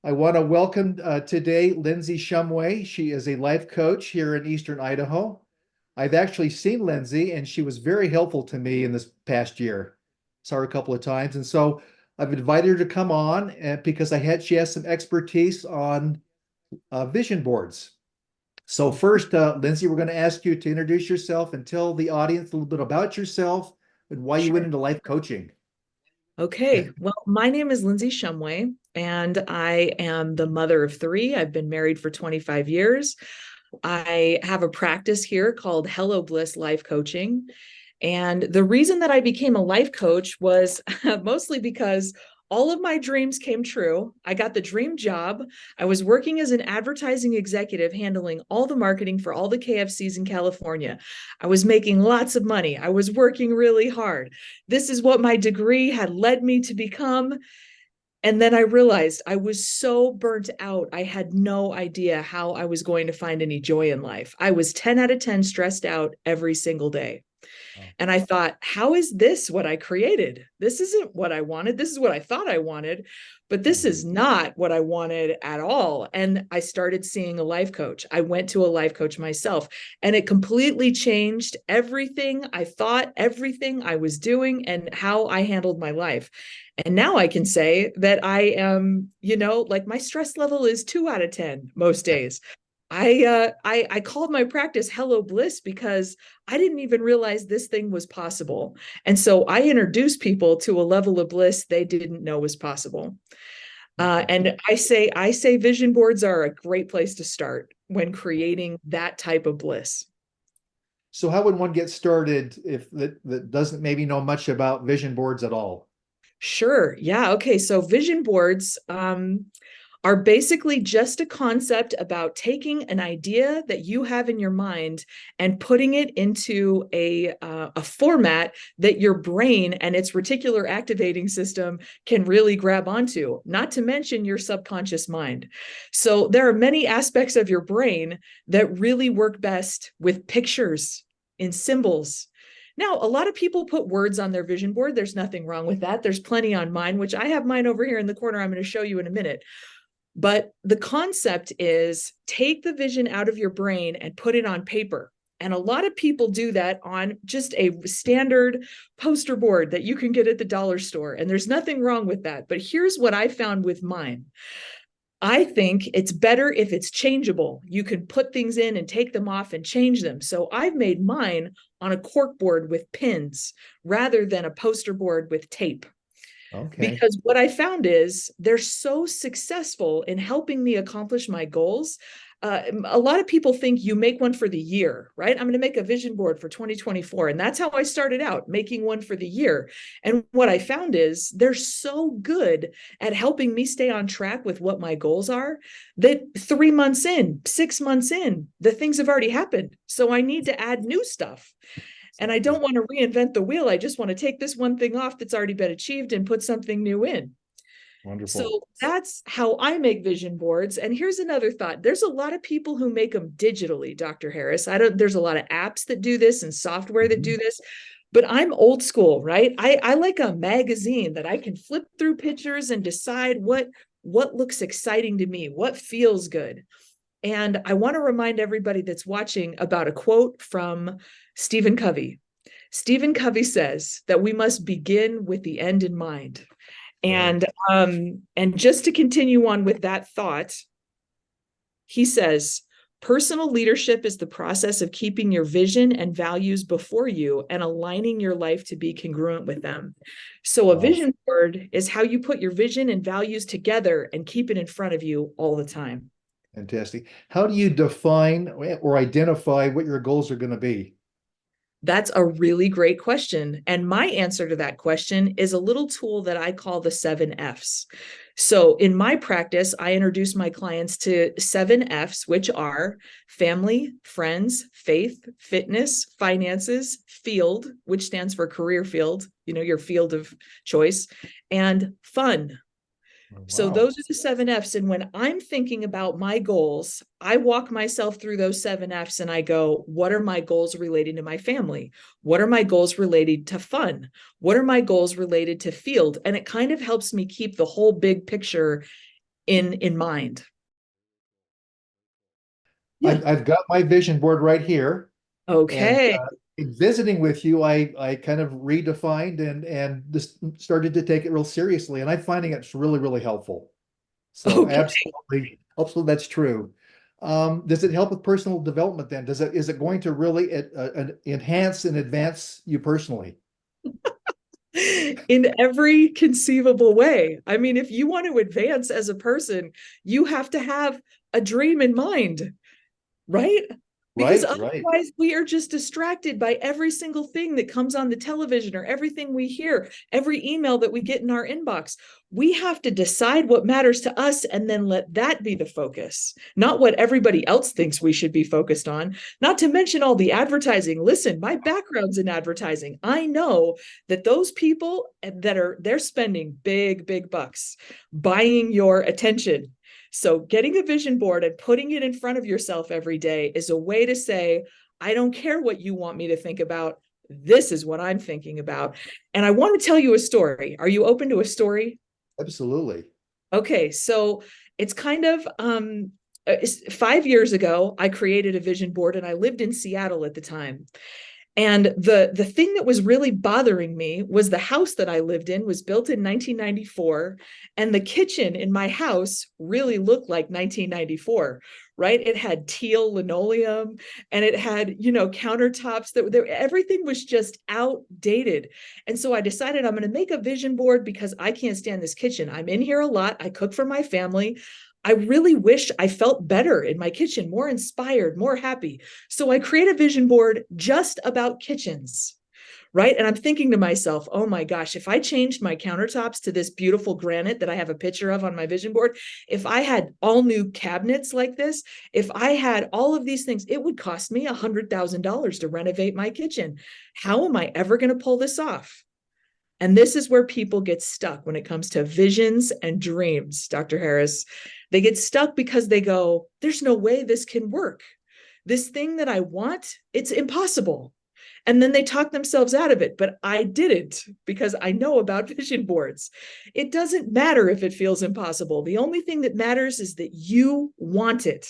I want to welcome today Lyndsey Shumway. She is a life coach here in Eastern Idaho. I've actually seen Lyndsey, and she was very helpful to me in this past year. Saw her a couple of times, and so I've invited her to come on because she has some expertise on vision boards. So first, Lyndsey, we're going to ask you to introduce yourself and tell the audience a little bit about yourself and why you went Sure. into life coaching. Okay. Well, my name is Lyndsey Shumway, and I am the mother of three. I've been married for 25 years. I have a practice here called Hello Bliss Life Coaching. And the reason that I became a life coach was mostly because all of my dreams came true. I got the dream job. I was working as an advertising executive, handling all the marketing for all the KFCs in California. I was making lots of money. I was working really hard. This is what my degree had led me to become. And then I realized I was so burnt out. I had no idea how I was going to find any joy in life. I was 10 out of 10 stressed out every single day. Oh. And I thought, how is this what I created? This isn't what I wanted. This is what I thought I wanted, but this Mhm. is not what I wanted at all. And I started seeing a life coach. I went to a life coach myself, and it completely changed everything I thought, everything I was doing, and how I handled my life. And now I can say that I am, like my stress level is 2 out of 10 most days. I called my practice Hello Bliss because I didn't even realize this thing was possible. And so I introduced people to a level of bliss they didn't know was possible. Okay. And I say vision boards are a great place to start when creating that type of bliss. So how would one get started if that doesn't maybe know much about vision boards at all? Sure. Yeah. Okay. So vision boards are basically just a concept about taking an idea that you have in your mind and putting it into a format that your brain and its reticular activating system can really grab onto, not to mention your subconscious mind. So there are many aspects of your brain that really work best with pictures, in symbols. Now, a lot of people put words on their vision board. There's nothing wrong with that. There's plenty on mine, which I have mine over here in the corner. I'm going to show you in a minute. But the concept is take the vision out of your brain and put it on paper. And a lot of people do that on just a standard poster board that you can get at the dollar store. And there's nothing wrong with that. But here's what I found with mine. I think it's better if it's changeable. You can put things in and take them off and change them. So I've made mine on a cork board with pins rather than a poster board with tape. Okay. Because what I found is they're so successful in helping me accomplish my goals. A lot of people think you make one for the year, right? I'm going to make a vision board for 2024. And that's how I started out, making one for the year. And what I found is they're so good at helping me stay on track with what my goals are that 3 months in, 6 months in, the things have already happened. So I need to add new stuff. And I don't want to reinvent the wheel. I just want to take this one thing off that's already been achieved and put something new in. Wonderful. So that's how I make vision boards. And here's another thought. There's a lot of people who make them digitally, Dr. Harris. There's a lot of apps that do this and software that Mhm. do this, but I'm old school, right? I like a magazine that I can flip through pictures and decide what looks exciting to me, what feels good. And I want to remind everybody that's watching about a quote from Stephen Covey. Stephen Covey says that we must begin with the end in mind. Right. And just to continue on with that thought, he says, personal leadership is the process of keeping your vision and values before you and aligning your life to be congruent with them. So a Wow. vision board is how you put your vision and values together and keep it in front of you all the time. Fantastic. How do you define or identify what your goals are going to be? That's a really great question. And my answer to that question is a little tool that I call the 7 F's. So in my practice, I introduce my clients to 7 F's, which are family, friends, faith, fitness, finances, field, which stands for career field, your field of choice, and fun. Oh, So wow. those are the 7 F's. And when I'm thinking about my goals, I walk myself through those 7 F's and I go, what are my goals relating to my family? What are my goals related to fun? What are my goals related to field? And it kind of helps me keep the whole big picture in mind. Yeah. I've got my vision board right here, and Okay. in visiting with you, I kind of redefined and just started to take it real seriously, and I'm finding it's really, really helpful. So Okay. absolutely, absolutely, that's true. Does it help with personal development then? Is it going to really enhance and advance you personally? In every conceivable way. I mean, if you want to advance as a person, you have to have a dream in mind, right? Because Right, right. otherwise, we are just distracted by every single thing that comes on the television or everything we hear, every email that we get in our inbox. We have to decide what matters to us and then let that be the focus, not what everybody else thinks we should be focused on. Not to mention all the advertising. Listen, my background's in advertising. I know that those people they're spending big, big bucks buying your attention. So getting a vision board and putting it in front of yourself every day is a way to say, I don't care what you want me to think about. This is what I'm thinking about. And I want to tell you a story. Are you open to a story? Absolutely. Okay, so it's kind of 5 years ago, I created a vision board and I lived in Seattle at the time. And the thing that was really bothering me was the house that I lived in was built in 1994, and the kitchen in my house really looked like 1994, right? It had teal linoleum and it had, countertops everything was just outdated. And so I decided I'm going to make a vision board because I can't stand this kitchen. I'm in here a lot. I cook for my family. I really wish I felt better in my kitchen, more inspired, more happy. So I create a vision board just about kitchens, right? And I'm thinking to myself, oh my gosh, if I changed my countertops to this beautiful granite that I have a picture of on my vision board, if I had all new cabinets like this, if I had all of these things, it would cost me $100,000 to renovate my kitchen. How am I ever going to pull this off? And this is where people get stuck when it comes to visions and dreams, Dr. Harris. They get stuck because they go, there's no way this can work. This thing that I want, it's impossible. And then they talk themselves out of it. But I didn't, because I know about vision boards. It doesn't matter if it feels impossible. The only thing that matters is that you want it.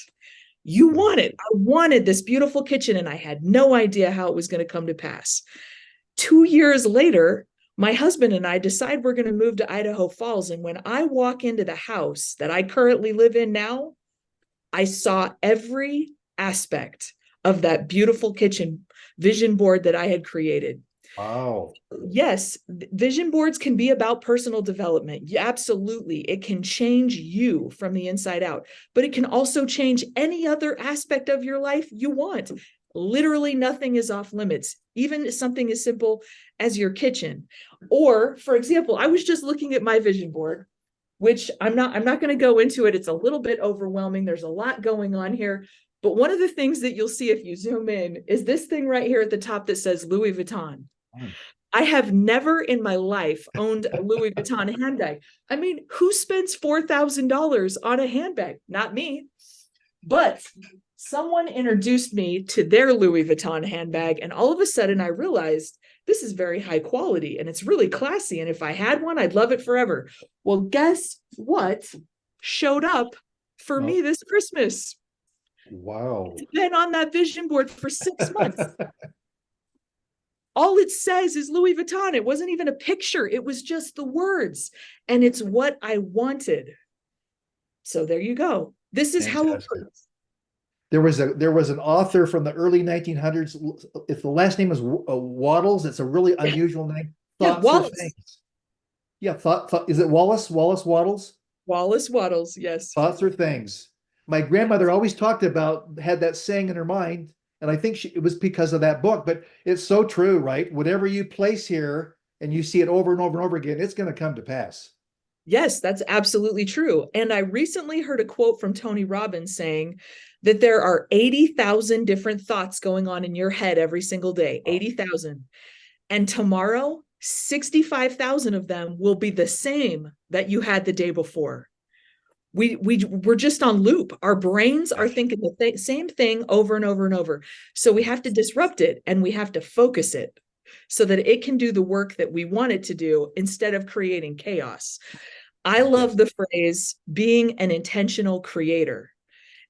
You want it. I wanted this beautiful kitchen and I had no idea how it was going to come to pass. 2 years later, my husband and I decide we're going to move to Idaho Falls. And when I walk into the house that I currently live in now, I saw every aspect of that beautiful kitchen vision board that I had created. Wow. Yes, vision boards can be about personal development. Yeah, absolutely. It can change you from the inside out, but it can also change any other aspect of your life you want. Literally nothing is off limits, even something as simple as your kitchen. Or, for example, I was just looking at my vision board, which I'm not going to go into it. It's a little bit overwhelming. There's a lot going on here. But one of the things that you'll see if you zoom in is this thing right here at the top that says Louis Vuitton. I have never in my life owned a Louis Vuitton handbag. I mean, who spends $4,000 on a handbag? Not me. But someone introduced me to their Louis Vuitton handbag, and all of a sudden I realized this is very high quality and it's really classy. And if I had one, I'd love it forever. Well, guess what showed up for me this Christmas? Wow. It's been on that vision board for 6 months. All it says is Louis Vuitton. It wasn't even a picture. It was just the words. And it's what I wanted. So there you go. This is how it works. There was an author from the early 1900s. If the last name is Waddles, it's a really unusual name. Yeah, Thought for Wallace. things. Yeah, thought is it Wallace? Wallace Waddles? Wallace Waddles, yes. Thoughts are things. My grandmother always talked about, had that saying in her mind, and I think it was because of that book, but it's so true, right? Whatever you place here and you see it over and over and over again, it's going to come to pass. Yes, that's absolutely true. And I recently heard a quote from Tony Robbins saying that there are 80,000 different thoughts going on in your head every single day, 80,000. And tomorrow, 65,000 of them will be the same that you had the day before. We're just on loop. Our brains are thinking the same thing over and over and over. So we have to disrupt it and we have to focus it so that it can do the work that we want it to do instead of creating chaos. I love Fantastic. the phrase being an intentional creator.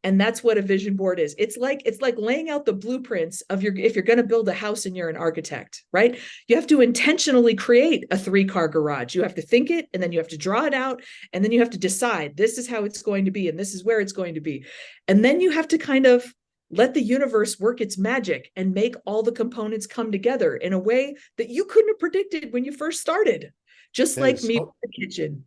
And that's what a vision board is. It's like laying out the blueprints of your, if you're going to build a house and you're an architect, right? You have to intentionally create a 3-car garage. You have to think it, and then you have to draw it out, and then you have to decide this is how it's going to be and this is where it's going to be. And then you have to kind of let the universe work its magic and make all the components come together in a way that you couldn't have predicted when you first started. Just That like is me so with the kitchen.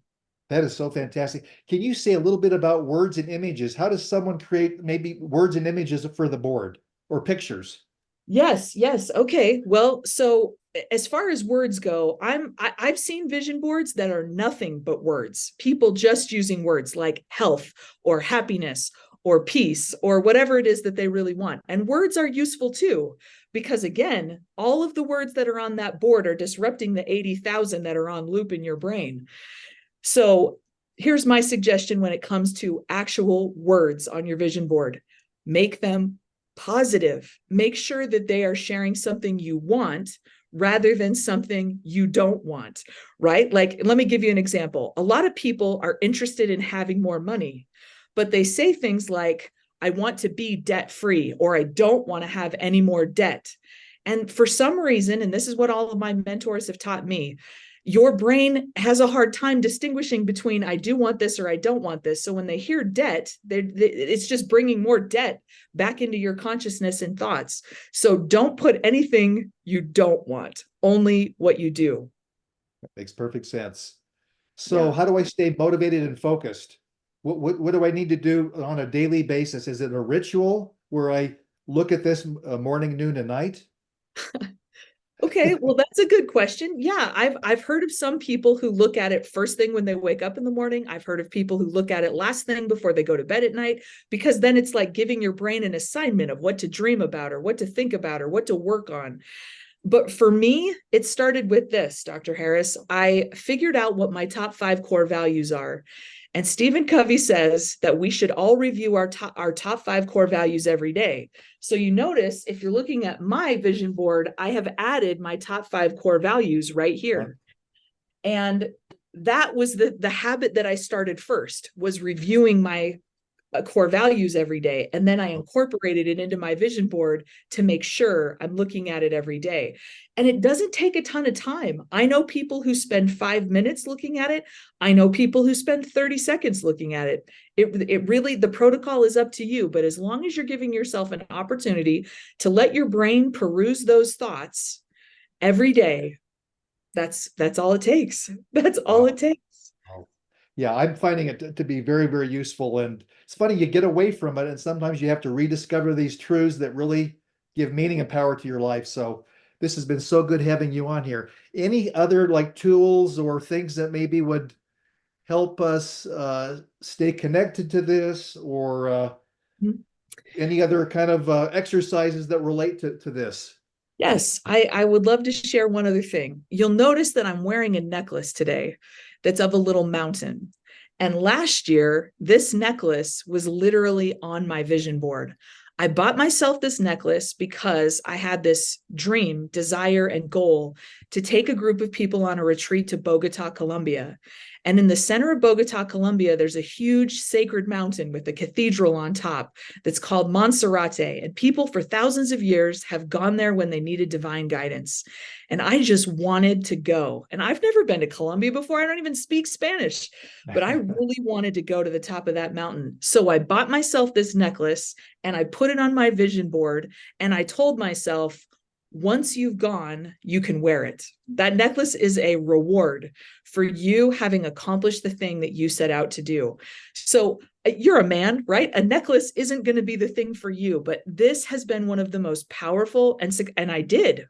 that is so fantastic. Can you say a little bit about words and images? How does someone create maybe words and images for the board or pictures? Yes, yes. Okay. Well, so as far as words go, I've seen vision boards that are nothing but words. People just using words like health or happiness or peace or whatever it is that they really want. And words are useful too, because again, all of the words that are on that board are disrupting the 80,000 that are on loop in your brain. So here's my suggestion when it comes to actual words on your vision board. Make them positive. Make sure that they are sharing something you want rather than something you don't want, right? Like, let me give you an example. A lot of people are interested in having more money, but they say things like, I want to be debt free, or I don't want to have any more debt. And for some reason, and this is what all of my mentors have taught me, your brain has a hard time distinguishing between I do want this or I don't want this. So when they hear debt, it's just bringing more debt back into your consciousness and thoughts. So don't put anything you don't want, only what you do. Makes perfect sense. So Yeah. how do I stay motivated and focused? What do I need to do on a daily basis? Is it a ritual where I look at this morning, noon, and night? Okay, well, that's a good question. Yeah, I've heard of some people who look at it first thing when they wake up in the morning. I've heard of people who look at it last thing before they go to bed at night, because then it's like giving your brain an assignment of what to dream about or what to think about or what to work on. But for me, it started with this, Dr. Harris. I figured out what my top 5 core values are. And Stephen Covey says that we should all review our top 5 core values every day. So you notice if you're looking at my vision board, I have added my top 5 core values right here. And that was the habit that I started first, was reviewing my core values every day. And then I incorporated it into my vision board to make sure I'm looking at it every day. And it doesn't take a ton of time. I know people who spend 5 minutes looking at it. I know people who spend 30 seconds looking at it. It really, the protocol is up to you. But as long as you're giving yourself an opportunity to let your brain peruse those thoughts every day, that's all it takes. That's all it Wow. takes. Wow. Yeah, I'm finding it to be very, very useful. And it's funny, you get away from it, and sometimes you have to rediscover these truths that really give meaning and power to your life. So this has been so good having you on here. Any other like tools or things that maybe would help us stay connected to this, or any other kind of exercises that relate to this? Yes, I would love to share one other thing. You'll notice that I'm wearing a necklace today that's of a little mountain. And last year, this necklace was literally on my vision board. I bought myself this necklace because I had this dream, desire, and goal to take a group of people on a retreat to Bogota, Colombia. And in the center of Bogota, Colombia, there's a huge sacred mountain with a cathedral on top that's called Monserrate. And people for thousands of years have gone there when they needed divine guidance. And I just wanted to go. And I've never been to Colombia before. I don't even speak Spanish, but I really wanted to go to the top of that mountain. So I bought myself this necklace and I put it on my vision board. And I told myself, once you've gone, you can wear it. That necklace is a reward for you having accomplished the thing that you set out to do. So you're a man, right? A necklace isn't going to be the thing for you, but this has been one of the most powerful. And I did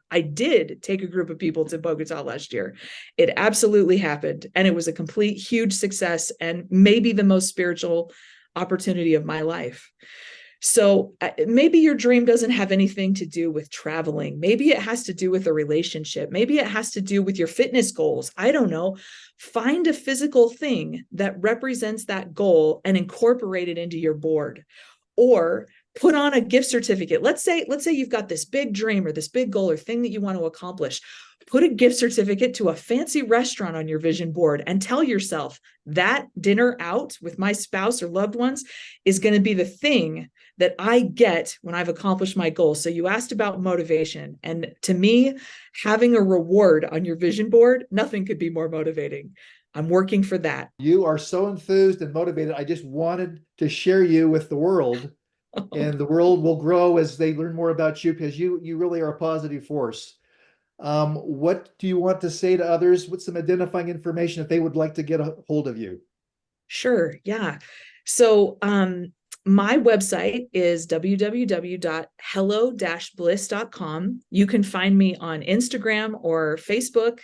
take a group of people to Bogota last year. It absolutely happened. And it was a complete, huge success and maybe the most spiritual opportunity of my life. So maybe your dream doesn't have anything to do with traveling. Maybe it has to do with a relationship. Maybe it has to do with your fitness goals. I don't know. Find a physical thing that represents that goal and incorporate it into your board. Or put on a gift certificate. Let's say you've got this big dream or this big goal or thing that you want to accomplish. Put a gift certificate to a fancy restaurant on your vision board and tell yourself that dinner out with my spouse or loved ones is going to be the thing that I get when I've accomplished my goal. So you asked about motivation. And to me, having a reward on your vision board, nothing could be more motivating. I'm working for that. You are so enthused and motivated. I just wanted to share you with the world, and the world will grow as they learn more about you, because you really are a positive force. What do you want to say to others? What's some identifying information if they would like to get a hold of you? Sure. Yeah. So my website is www.hello-bliss.com. You can find me on Instagram or Facebook.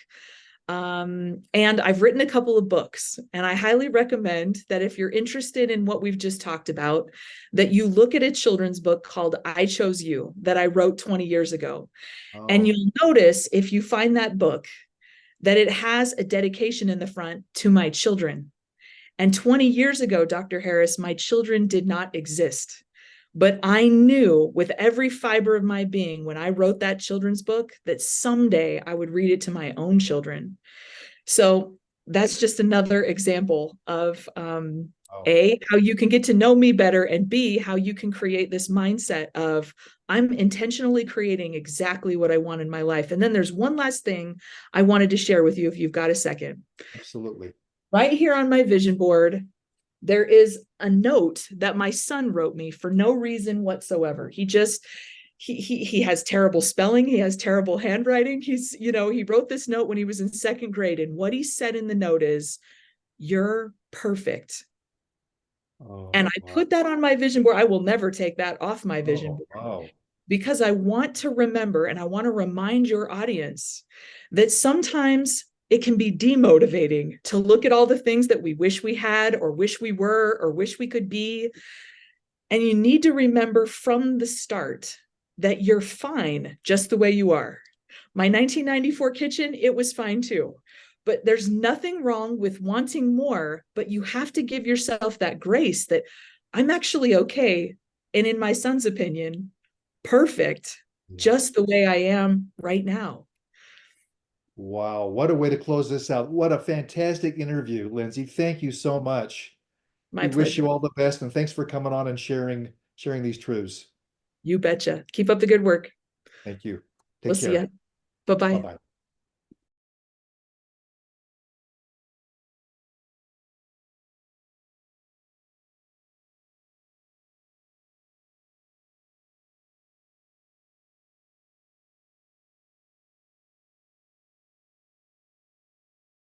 And I've written a couple of books, and I highly recommend that if you're interested in what we've just talked about, that you look at a children's book called I Chose You that I wrote 20 years ago. And Oh, you'll notice if you find that book that it has a dedication in the front to my children. And 20 years ago, Dr. Harris, my children did not exist. But I knew with every fiber of my being when I wrote that children's book that someday I would read it to my own children. So that's just another example of oh, A, how you can get to know me better, and B, how you can create this mindset of I'm intentionally creating exactly what I want in my life. And then there's one last thing I wanted to share with you if you've got a second. absolutely. Right here on my vision board, there is a note that my son wrote me for no reason whatsoever. He has terrible spelling. He has terrible handwriting. He wrote this note when he was in second grade. And what he said in the note is, "You're perfect." Oh, And I wow. put that on my vision board. I will never take that off my vision Oh, board wow. because I want to remember and I want to remind your audience that sometimes it can be demotivating to look at all the things that we wish we had or wish we were or wish we could be. And you need to remember from the start that you're fine just the way you are. My 1994 kitchen, it was fine too. But there's nothing wrong with wanting more, but you have to give yourself that grace that I'm actually okay. And in my son's opinion, perfect, Yeah. just the way I am right now. Wow. What a way to close this out. What a fantastic interview, Lyndsey. Thank you so much. My We wish you pleasure. all the best, and thanks for coming on and sharing these truths. You betcha. Keep up the good work. Thank you. We'll Take see care. ya. Bye bye. Bye-bye.